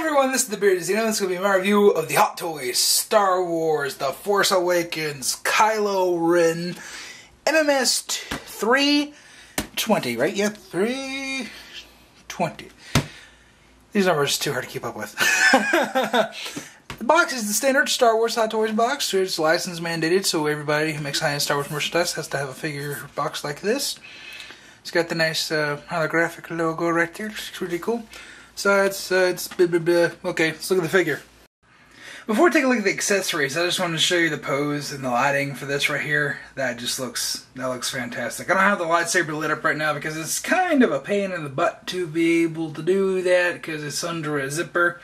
everyone, this is the Bearded Zeno. This is going to be my review of the Hot Toys Star Wars The Force Awakens Kylo Ren MMS 320, right? Yeah, 320. These numbers are too hard to keep up with. The box is the standard Star Wars Hot Toys box. It's license mandated, so everybody who makes high-end Star Wars merchandise has to have a figure box like this. It's got the nice holographic logo right there. It's really cool. Sides, blah, blah, blah. Okay, let's look at the figure. Before we take a look at the accessories, I just wanted to show you the pose and the lighting for this right here. That looks fantastic. I don't have the lightsaber lit up right now because it's kind of a pain in the butt to be able to do that because it's under a zipper.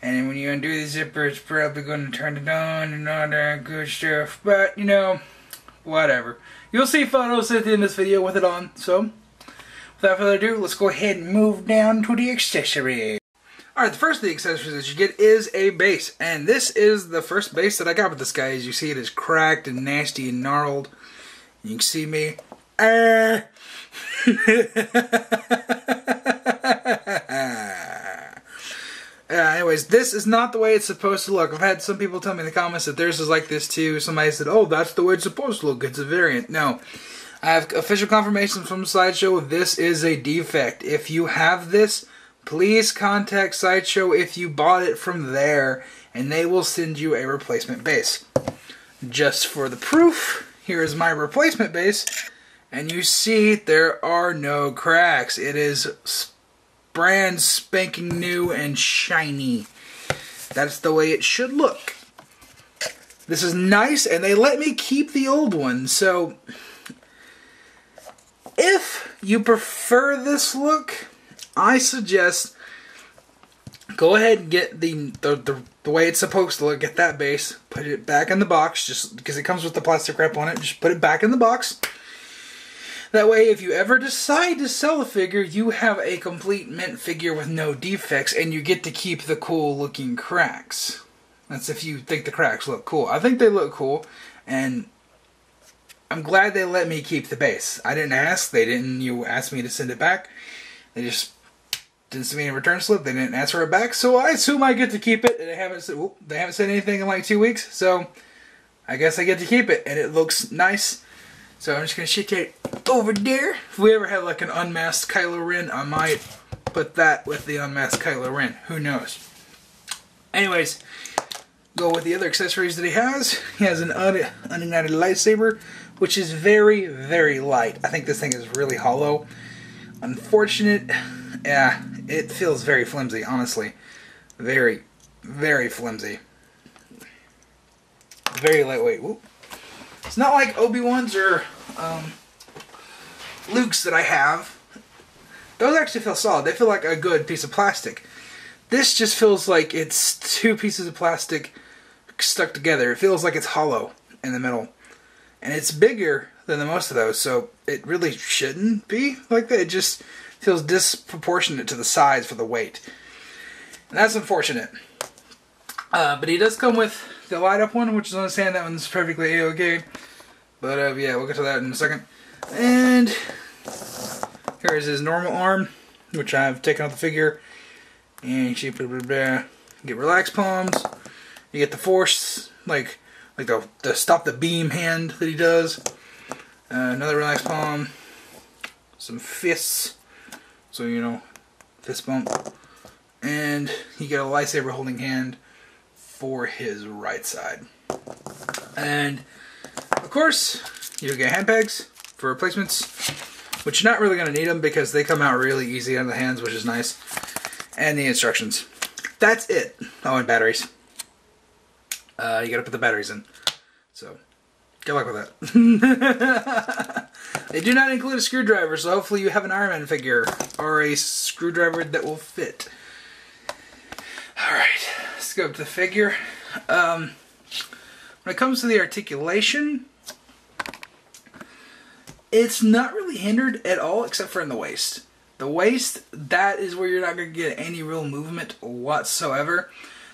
And when you undo the zipper, it's probably going to turn it on and all that good stuff. But, you know, whatever. You'll see photos at the end of this video with it on, so without further ado, let's go ahead and move down to the accessories. Alright, the first of the accessories that you get is a base. And this is the first base that I got with this guy. As you see, it is cracked and nasty and gnarled. You can see me. Anyways, this is not the way it's supposed to look. I've had some people tell me in the comments that theirs is like this too. Somebody said, oh, that's the way it's supposed to look. It's a variant. No. I have official confirmation from Sideshow. This is a defect. If you have this, please contact Sideshow if you bought it from there, and they will send you a replacement base. Just for the proof, here is my replacement base, and you see there are no cracks. It is brand spanking new and shiny. That's the way it should look. This is nice, and they let me keep the old one, so if you prefer this look, I suggest go ahead and get the way it's supposed to look. Get that base, put it back in the box, just because it comes with the plastic wrap on it. Just put it back in the box. That way, if you ever decide to sell a figure, you have a complete mint figure with no defects, and you get to keep the cool looking cracks. That's if you think the cracks look cool. I think they look cool, and I'm glad they let me keep the base. I didn't ask. They didn't. You asked me to send it back. They just didn't send me a return slip. They didn't ask for it back, so I assume I get to keep it. They haven't said anything in like 2 weeks, so I guess I get to keep it, and it looks nice. So I'm just gonna shit it over there. If we ever have like an unmasked Kylo Ren, I might put that with the unmasked Kylo Ren. Who knows? Anyways, go with the other accessories that he has. He has an unignited lightsaber, which is very, very light. I think this thing is really hollow. Unfortunate. Yeah, it feels very flimsy, honestly. Very, very flimsy. Very lightweight. Whoop. It's not like Obi-Wan's or Luke's that I have. Those actually feel solid. They feel like a good piece of plastic. This just feels like it's two pieces of plastic stuck together. It feels like it's hollow in the middle. And it's bigger than the most of those, so it really shouldn't be like that. It just feels disproportionate to the size for the weight. And that's unfortunate. But he does come with the light up one, which is on his hand. That one's perfectly A-okay. But yeah, we'll get to that in a second. And here is his normal arm, which I've taken off the figure. And you see, blah, blah, blah. You get relaxed palms. You get the force, like the stop the beam hand that he does. Another relaxed palm. Some fists. So, you know, fist bump. And you get a lightsaber holding hand for his right side. And, of course, you get hand pegs for replacements, which you're not really going to need them because they come out really easy on the hands, which is nice. And the instructions. That's it. Oh, and batteries. You gotta put the batteries in. So, good luck with that. They do not include a screwdriver, so hopefully you have an Iron Man figure or a screwdriver that will fit. Alright, let's go up to the figure. When it comes to the articulation, it's not really hindered at all except for in the waist. The waist, that is where you're not going to get any real movement whatsoever.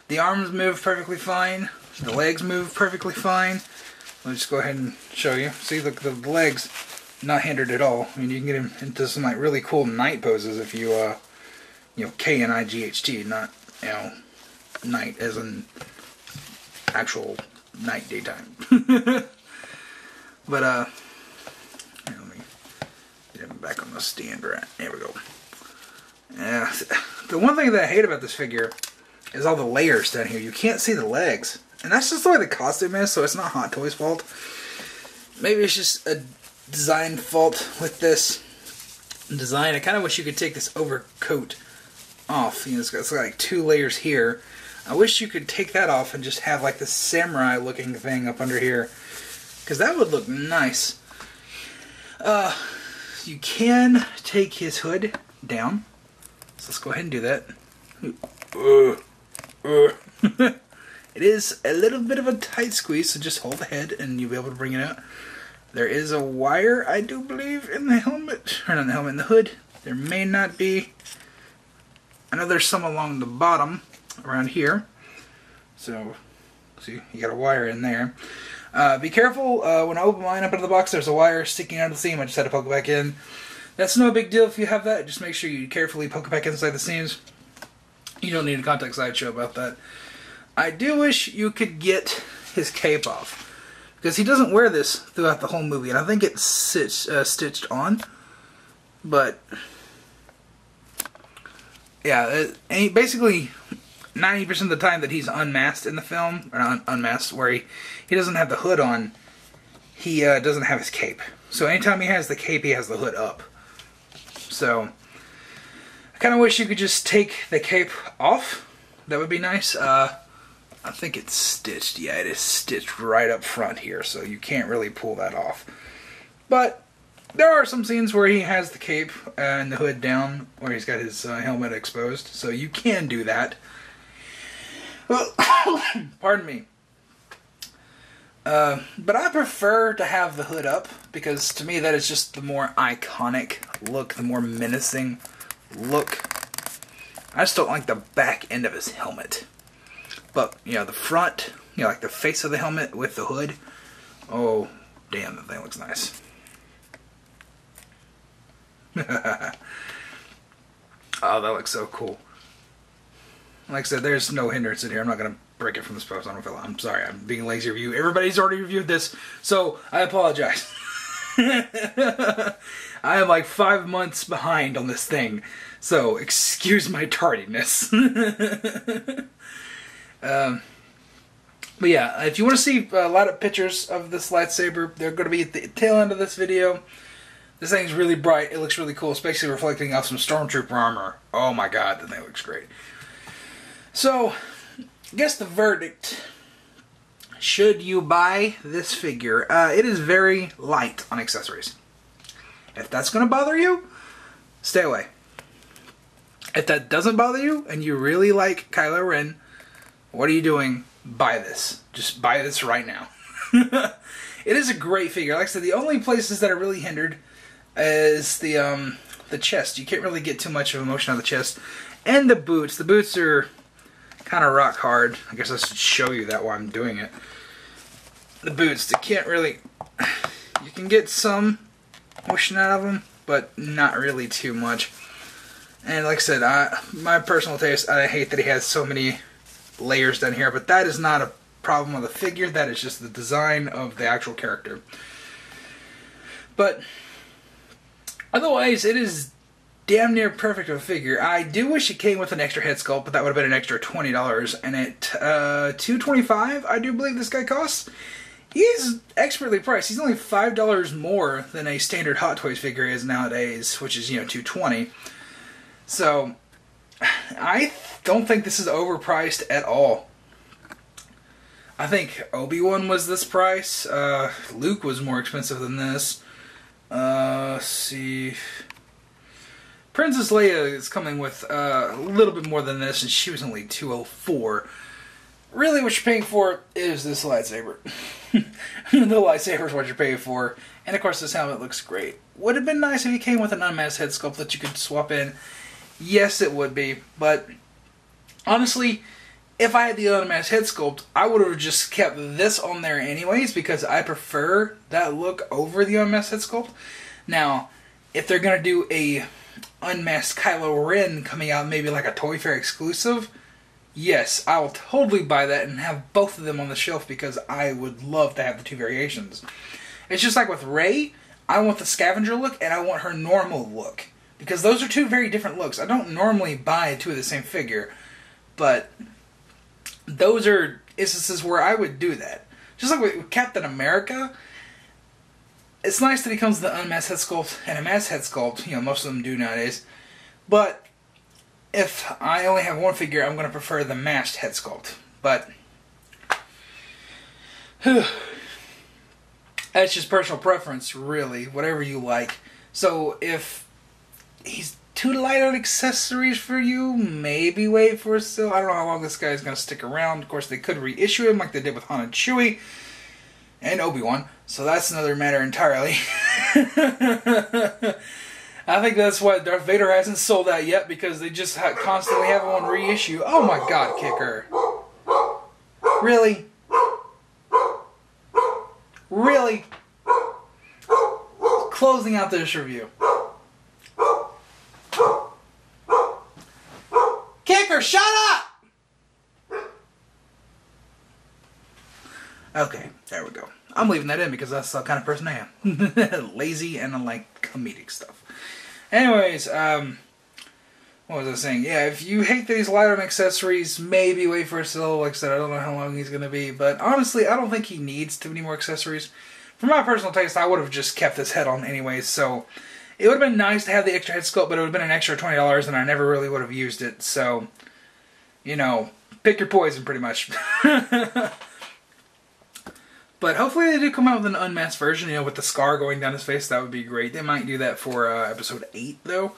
The arms move perfectly fine. The legs move perfectly fine. Let me just go ahead and show you. See, look, the legs, not hindered at all. I mean, you can get him into some like really cool night poses if you, you know, K-N-I-G-H-T, not you know, night as in actual night, daytime. But, here, let me get him back on the stand. Right, there we go. Yeah, the one thing that I hate about this figure is all the layers down here. You can't see the legs. And that's just the way the costume is, so it's not Hot Toys' fault. Maybe it's just a design fault with this design. I kind of wish you could take this overcoat off. You know, it's got like 2 layers here. I wish you could take that off and just have like this samurai looking thing up under here, because that would look nice. You can take his hood down, so let's go ahead and do that. It is a little bit of a tight squeeze, so just hold the head and you'll be able to bring it out. There is a wire, I do believe, in the helmet, or not in the helmet, in the hood. There may not be. I know there's some along the bottom, around here. So, see, you got a wire in there. Be careful, when I open mine up into the box, there's a wire sticking out of the seam. I just had to poke it back in. That's no big deal if you have that. Just make sure you carefully poke it back inside the seams. You don't need a contact sideshow about that. I do wish you could get his cape off, because he doesn't wear this throughout the whole movie, and I think it's stitched on. But yeah, basically 90% of the time that he's unmasked in the film, or not unmasked, where he doesn't have the hood on, he doesn't have his cape. So anytime he has the cape, he has the hood up. So I kind of wish you could just take the cape off. That would be nice. I think it's stitched. Yeah, it is stitched right up front here, so you can't really pull that off. But there are some scenes where he has the cape and the hood down, where he's got his helmet exposed, so you can do that. Well, pardon me. But I prefer to have the hood up, because to me that is just the more iconic look, the more menacing look. I just don't like the back end of his helmet. But, you know, the front, you know, like the face of the helmet with the hood, oh, damn, that thing looks nice. Oh, that looks so cool. Like I said, there's no hindrance in here. I'm not going to break it from this post. I'm sorry, I'm being lazy review. Everybody's already reviewed this, so I apologize. I am like 5 months behind on this thing, so excuse my tardiness. But yeah, if you want to see a lot of pictures of this lightsaber, they're going to be at the tail end of this video. This thing's really bright. It looks really cool, especially reflecting off some Stormtrooper armor. Oh my god, the thing looks great. So, I guess the verdict. Should you buy this figure? It is very light on accessories. If that's going to bother you, stay away. If that doesn't bother you, and you really like Kylo Ren, what are you doing? Buy this. Just buy this right now. It is a great figure. Like I said, the only places that are really hindered is the chest. You can't really get too much of emotion on the chest. And the boots. The boots are kind of rock hard. I guess I should show you that while I'm doing it. The boots, they can't really... You can get some motion out of them, but not really too much. And like I said, my personal taste, I hate that he has so many layers down here, but that is not a problem with the figure. That is just the design of the actual character. But otherwise, it is damn near perfect of a figure. I do wish it came with an extra head sculpt, but that would have been an extra $20. And at $225, I do believe this guy costs. He's expertly priced. He's only $5 more than a standard Hot Toys figure is nowadays, which is, you know, $220. So I don't think this is overpriced at all. I think Obi-Wan was this price. Luke was more expensive than this. Let's see. Princess Leia is coming with a little bit more than this, and she was only $204. Really, what you're paying for is this lightsaber. The lightsaber is what you're paying for. And of course, this helmet looks great. Would have been nice if it came with an unmasked head sculpt that you could swap in. Yes, it would be. But honestly, if I had the unmasked head sculpt, I would have just kept this on there anyways, because I prefer that look over the unmasked head sculpt. Now, if they're going to do a unmasked Kylo Ren coming out, maybe like a Toy Fair exclusive, yes, I will totally buy that and have both of them on the shelf because I would love to have the two variations. It's just like with Rey, I want the scavenger look and I want her normal look. Because those are two very different looks. I don't normally buy two of the same figure, but those are instances where I would do that. Just like with Captain America, it's nice that he comes with the unmasked head sculpt and a masked head sculpt. You know, most of them do nowadays. But if I only have one figure, I'm going to prefer the masked head sculpt. But that's just personal preference, really. Whatever you like. So if he's too light on accessories for you, maybe wait for a sale. I don't know how long this guy is going to stick around. Of course, they could reissue him like they did with Han and Chewie and Obi-Wan. So that's another matter entirely. I think that's why Darth Vader hasn't sold out yet, because they just constantly have him on reissue. Oh my god, Kicker. Really? Really? Closing out this review. Kicker, shut up! Okay, there we go. I'm leaving that in because that's the kind of person I am. Lazy and I like comedic stuff. Anyways, what was I saying? Yeah, if you hate that he's light on accessories, maybe wait for a sale. Like I said, I don't know how long he's going to be. But honestly, I don't think he needs too many more accessories. For my personal taste, I would have just kept this head on anyways. So it would have been nice to have the extra head sculpt, but it would have been an extra $20 and I never really would have used it. So, you know, pick your poison pretty much. But hopefully they do come out with an unmasked version, you know, with the scar going down his face. That would be great. They might do that for episode 8, though.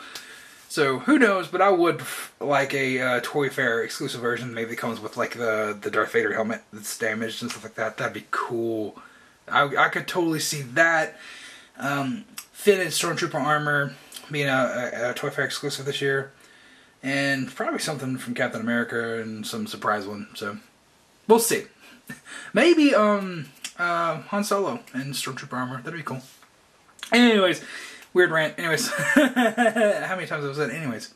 So, who knows, but I would like a Toy Fair exclusive version. Maybe it comes with, like, the Darth Vader helmet that's damaged and stuff like that. That'd be cool. I could totally see that. Fitted Stormtrooper armor being a Toy Fair exclusive this year. And probably something from Captain America and some surprise one. So, we'll see. Maybe, Han Solo and Stormtrooper armor. That'd be cool. Anyways, weird rant. Anyways, how many times have I said anyways?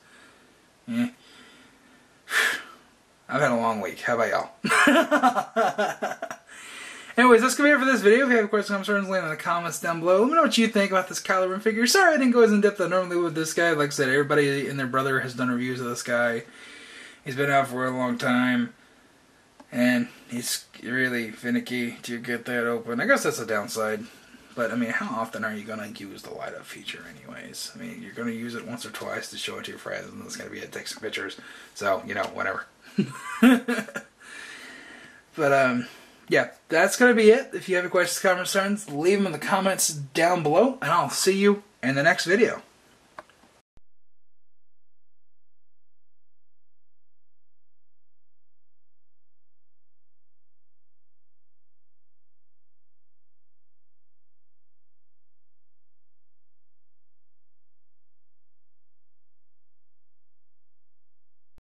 Yeah. I've had a long week. How about y'all? Anyways, that's going to be it for this video. If you have questions or concerns, leave them in the comments down below. Let me know what you think about this Kylo Ren figure. Sorry I didn't go as in-depth as I normally would with this guy. Like I said, everybody and their brother has done reviews of this guy. He's been out for a long time. And he's really finicky to get that open. I guess that's a downside. But, I mean, how often are you going to use the light up feature anyways? I mean, you're going to use it once or twice to show it to your friends, and it's going to be take some pictures. So, you know, whatever. But, yeah, that's going to be it. If you have any questions, comments, concerns, leave them in the comments down below, and I'll see you in the next video.